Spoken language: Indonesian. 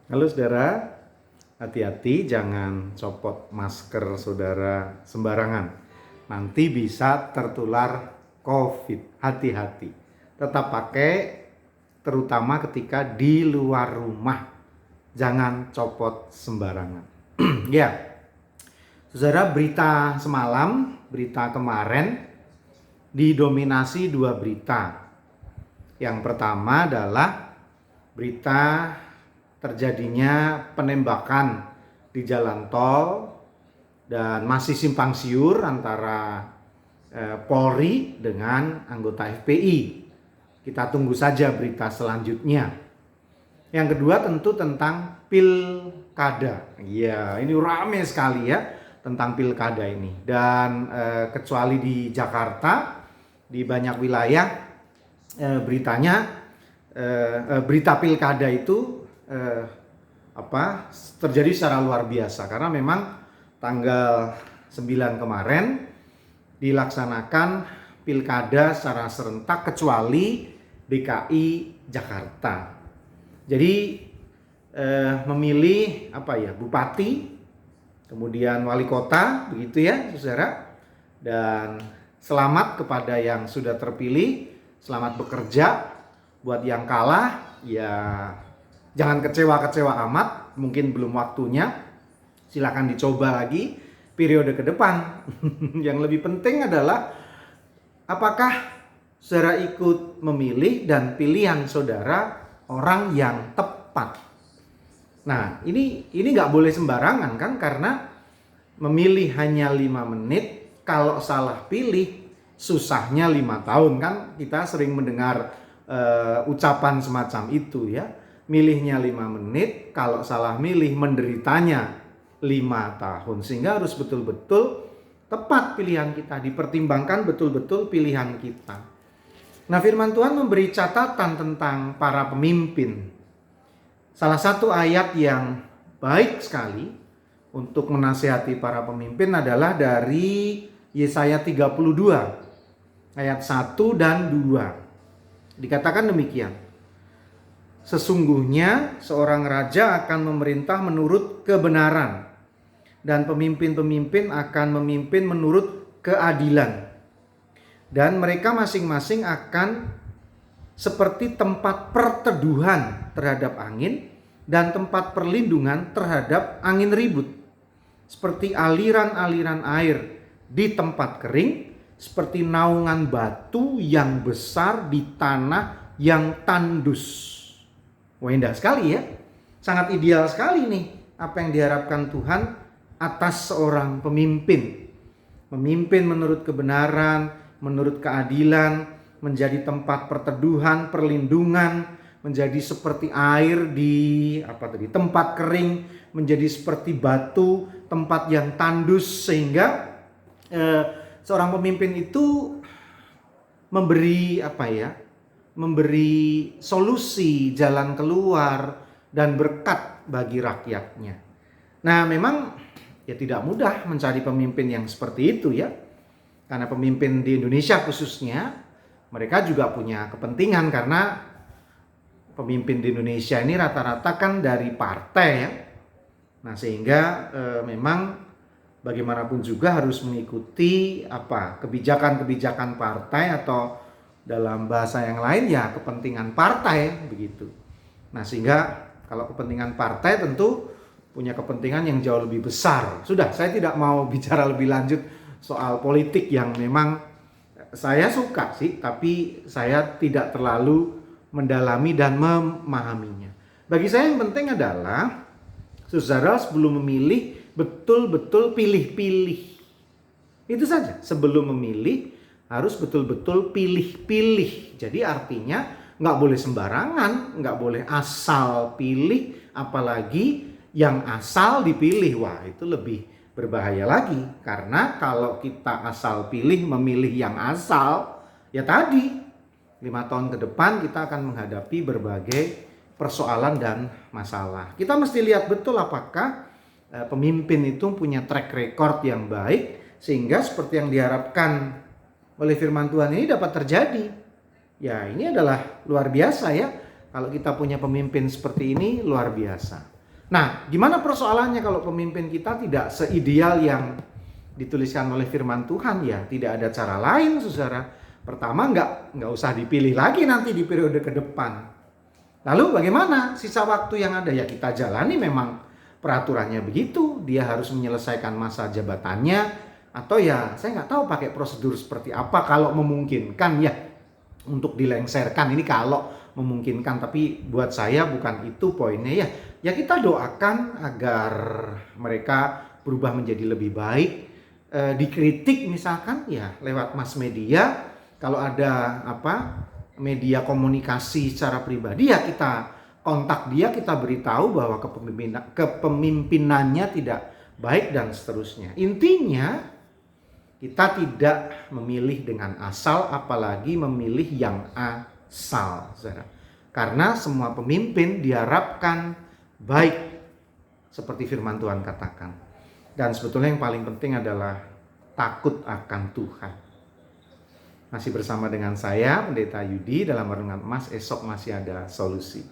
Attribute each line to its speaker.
Speaker 1: Halo saudara, hati-hati jangan copot masker saudara sembarangan. Nanti bisa tertular COVID. Hati-hati. Tetap pakai, terutama ketika di luar rumah. Jangan copot sembarangan. Ya, saudara, berita semalam, berita kemarin didominasi dua berita. Yang pertama adalah berita terjadinya penembakan di jalan tol dan masih simpang siur antara Polri dengan anggota FPI. Kita tunggu saja berita selanjutnya. Yang kedua tentu tentang pilkada. Ya, ini rame sekali ya tentang pilkada ini. Dan kecuali di Jakarta, di banyak wilayah berita pilkada itu terjadi secara luar biasa, karena memang tanggal 9 kemarin dilaksanakan pilkada secara serentak kecuali DKI Jakarta. Jadi memilih bupati, kemudian wali kota, begitu ya saudara. Dan selamat kepada yang sudah terpilih, selamat bekerja. Buat yang kalah ya jangan kecewa-kecewa amat, mungkin belum waktunya. Silakan dicoba lagi periode ke depan. Yang lebih penting adalah apakah saudara ikut memilih dan pilihan saudara orang yang tepat. Nah, ini nggak boleh sembarangan kan, karena memilih hanya 5 menit, kalau salah pilih susahnya 5 tahun kan. Kita sering mendengar ucapan semacam itu ya. Milihnya 5 menit, kalau salah milih menderitanya 5 tahun. Sehingga harus betul-betul tepat pilihan kita, dipertimbangkan betul-betul pilihan kita. Nah, firman Tuhan memberi catatan tentang para pemimpin. Salah satu ayat yang baik sekali untuk menasihati para pemimpin adalah dari Yesaya 32 ayat 1 dan 2. Dikatakan demikian: sesungguhnya seorang raja akan memerintah menurut kebenaran, dan pemimpin-pemimpin akan memimpin menurut keadilan. Dan mereka masing-masing akan seperti tempat perteduhan terhadap angin dan tempat perlindungan terhadap angin ribut. Seperti aliran-aliran air di tempat kering, seperti naungan batu yang besar di tanah yang tandus. Wah, indah sekali ya. Sangat ideal sekali nih apa yang diharapkan Tuhan atas seorang pemimpin. Memimpin menurut kebenaran, menurut keadilan, menjadi tempat perteduhan, perlindungan, menjadi seperti air di tempat kering, menjadi seperti batu, tempat yang tandus, sehingga seorang pemimpin itu memberi solusi, jalan keluar, dan berkat bagi rakyatnya. Nah, memang ya tidak mudah mencari pemimpin yang seperti itu ya. Karena pemimpin di Indonesia khususnya, mereka juga punya kepentingan, karena pemimpin di Indonesia ini rata-rata kan dari partai ya. Nah, sehingga memang bagaimanapun juga harus mengikuti kebijakan-kebijakan partai, atau dalam bahasa yang lain ya kepentingan partai begitu. Nah, sehingga kalau kepentingan partai tentu punya kepentingan yang jauh lebih besar. Sudah, saya tidak mau bicara lebih lanjut soal politik yang memang saya suka sih, tapi saya tidak terlalu mendalami dan memahaminya. Bagi saya yang penting adalah saudara sebelum memilih betul-betul pilih-pilih. Itu saja, sebelum memilih harus betul-betul pilih-pilih. Jadi artinya nggak boleh sembarangan, nggak boleh asal pilih, apalagi yang asal dipilih. Wah, itu lebih berbahaya lagi. Karena kalau kita asal pilih, memilih yang asal, ya tadi 5 tahun ke depan kita akan menghadapi berbagai persoalan dan masalah. Kita mesti lihat betul apakah pemimpin itu punya track record yang baik, sehingga seperti yang diharapkan oleh firman Tuhan ini dapat terjadi. Ya, ini adalah luar biasa ya. Kalau kita punya pemimpin seperti ini, luar biasa. Nah, gimana persoalannya kalau pemimpin kita tidak seideal yang dituliskan oleh firman Tuhan? Ya, tidak ada cara lain, saudara. Pertama, nggak usah dipilih lagi nanti di periode ke depan. Lalu bagaimana sisa waktu yang ada? Ya kita jalani, memang peraturannya begitu. Dia harus menyelesaikan masa jabatannya, atau ya saya nggak tahu pakai prosedur seperti apa kalau memungkinkan ya untuk dilengserkan. Ini kalau memungkinkan, tapi buat saya bukan itu poinnya ya. Ya kita doakan agar mereka berubah menjadi lebih baik. Dikritik misalkan ya lewat mass media. Kalau ada media komunikasi secara pribadi, ya kita kontak dia, kita beritahu bahwa kepemimpinannya tidak baik dan seterusnya. Intinya kita tidak memilih dengan asal, apalagi memilih yang asal, saudara. Karena semua pemimpin diharapkan baik, seperti firman Tuhan katakan. Dan sebetulnya yang paling penting adalah takut akan Tuhan. Masih bersama dengan saya, Pendeta Yudi, dalam Renungan Emas. Esok masih ada solusi.